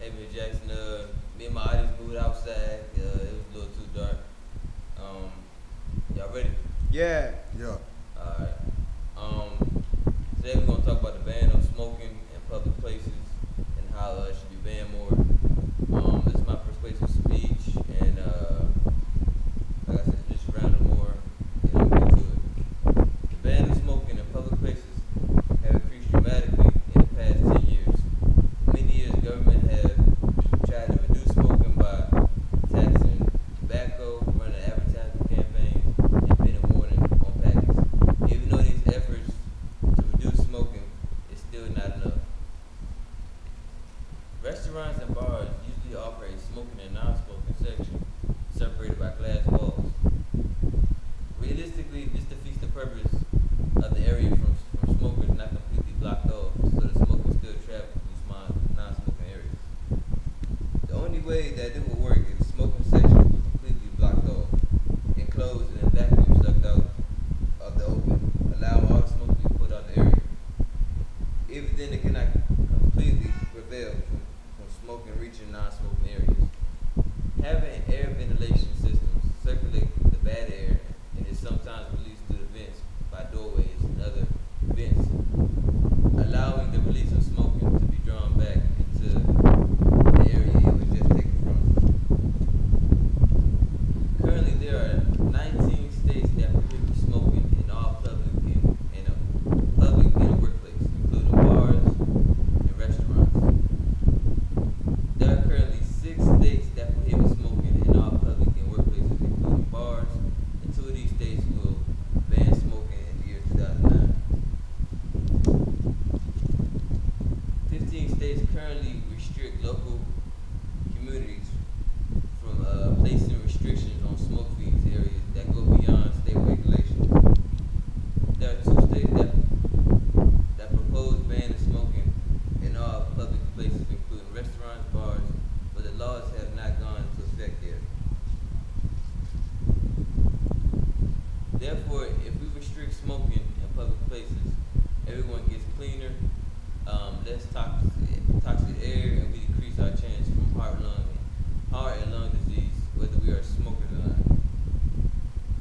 Hey, Miss Jackson, me and my audience moved outside. It was a little too dark. Um, y'all ready? Yeah. Yeah. Alright. Today we're gonna talk about the ban of smoking in public places and how it should be banned more. This is my persuasive speech, and like I said, just round it more, and I'm get to it. The ban of smoking in public places have increased dramatically in the past 10 years. For many years, government have tried to reduce smoking by taxing tobacco, running advertising campaigns, and pinning warning on packets. Even though these efforts to reduce smoking is still not enough. Restaurants and bars usually offer a smoking and non-smoking section separated by glass walls. Realistically, this defeats the purpose of the area from smokers not completely blocked off, so the smoke can still travel through non-smoking areas. The only way that it will work is the smoking section was completely blocked off, enclosed and a vacuum sucked out of the open, allowing all the smoke to be put out the area. Even then, it cannot completely prevail from smoking reaching non-smoking areas. Having air ventilation systems circulate the bad air and is sometimes released through the vents by doorways and other vents, allowing the release of smoking to be drawn back into the area it was just taken from. Currently, there are 19 states that prohibit smoking in all public and workplace, including bars and restaurants. There are currently 6 states that prohibit smoking in all public and workplaces, including bars, and 2 of these states will ban smoking in the year 2009. 15 states currently restrict local communities from placing restrictions on smoke free areas that go beyond state regulations. There are 2 states that propose banning smoking in all public places, including restaurants, bars, but the laws have not gone into effect yet. Therefore, if we restrict smoking in public places, everyone gets cleaner, less toxic air, and we decrease our chance from heart and lung disease, whether we are smokers or not.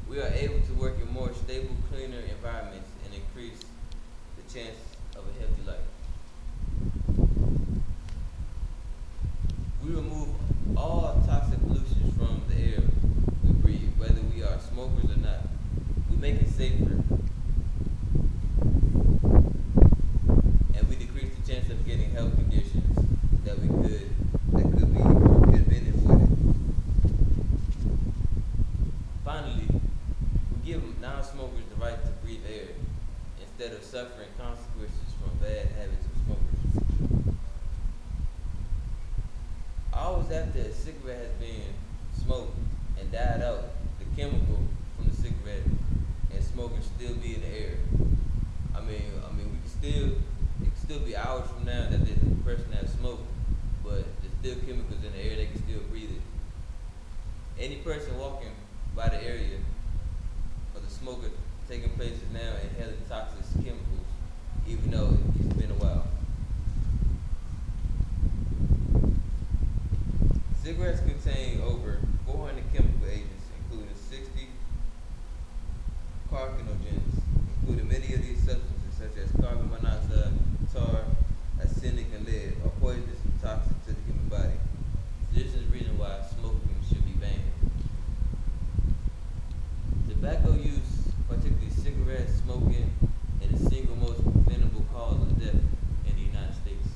We are able to work in more stable, cleaner environments and increase the chance of a healthy life. We remove all toxic pollutions from the air we breathe, whether we are smokers or not. We make it safer, and we decrease the chance of getting health conditions that could have been avoided. Finally, we give non-smokers the right to breathe air instead of suffering consequences from bad habits of smokers. Always after a cigarette has been smoked and died out, the chemical from the cigarette and smoke can still be in the air. It can still be hours from now that the person has smoked, but there's still chemicals in the air, they can still breathe it. Any person walking by the area of the smoker taking place is now inhaling toxic chemicals, even though it's been a while. Cigarettes contain over 400 chemical agents, including 60 carcinogens, including many of these substances such as carbon monoxide, tar, arsenic, and lead, are poisonous and toxic to the human body. This is the reason why smoking should be banned. Tobacco use, particularly cigarette smoking, is the single most preventable cause of death in the United States.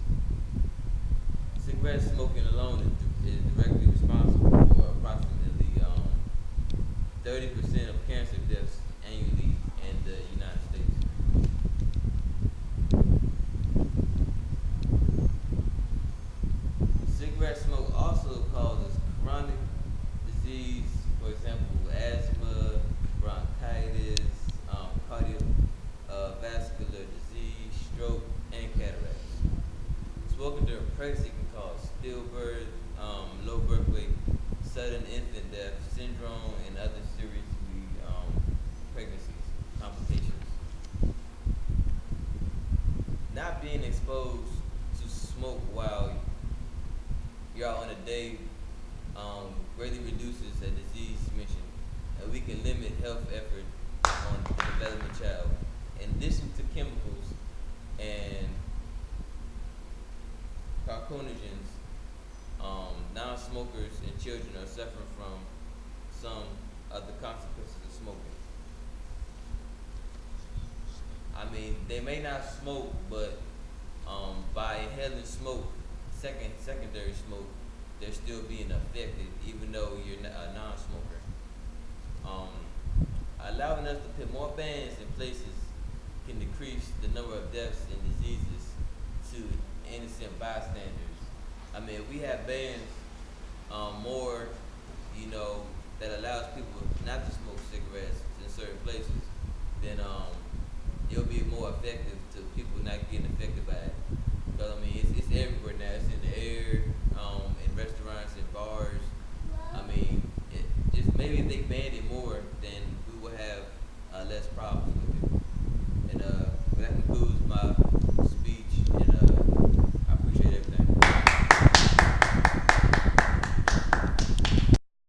Cigarette smoking alone is directly responsible for approximately 30% of cancer deaths annually in the United States. Cigarette smoke also causes chronic disease, for example, asthma, bronchitis, cardiovascular disease, stroke, and cataracts. Smoking during pregnancy can cause stillbirth, low birth weight, sudden infant death syndrome, and other serious pregnancies complications. Not being exposed to smoke while drought on a day greatly reduces a disease transmission, and we can limit health effort on the developing child. In addition to chemicals and carcinogens, non-smokers and children are suffering from some of the consequences of smoking. I mean, they may not smoke, but by inhaling smoke, secondary smoke, they're still being affected, even though you're a non-smoker. Um, Allowing us to put more bans in places can decrease the number of deaths and diseases to innocent bystanders. I mean, if we have bans more, you know, that allows people not to smoke cigarettes in certain places, then it'll be more effective to people not getting affected by it. Because I mean, it's everywhere now. It's in the air, in restaurants, in bars. I mean, just maybe if they banned it more, then we will have less problems with it. And that concludes my